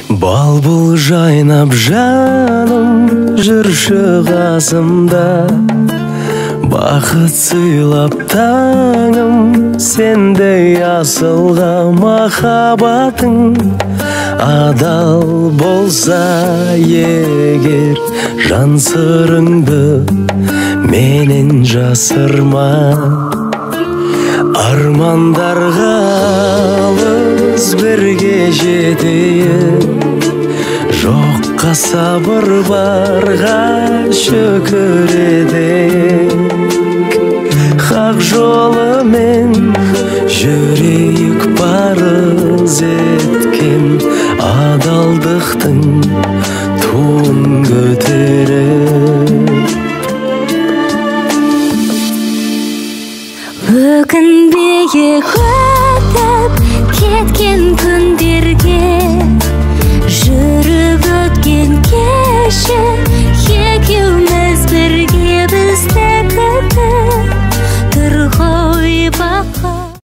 Балбул жайнап жаным жүрші қасымда, бақыт сыйлап таңым сендей асылға. Махаббатың адал болса егер, жан сырыңды менен жасырма. Армандарға алыс бірге жетейік, жоққа сабыр барға шүкір етейік. Хақ жолымен жүрейік парыз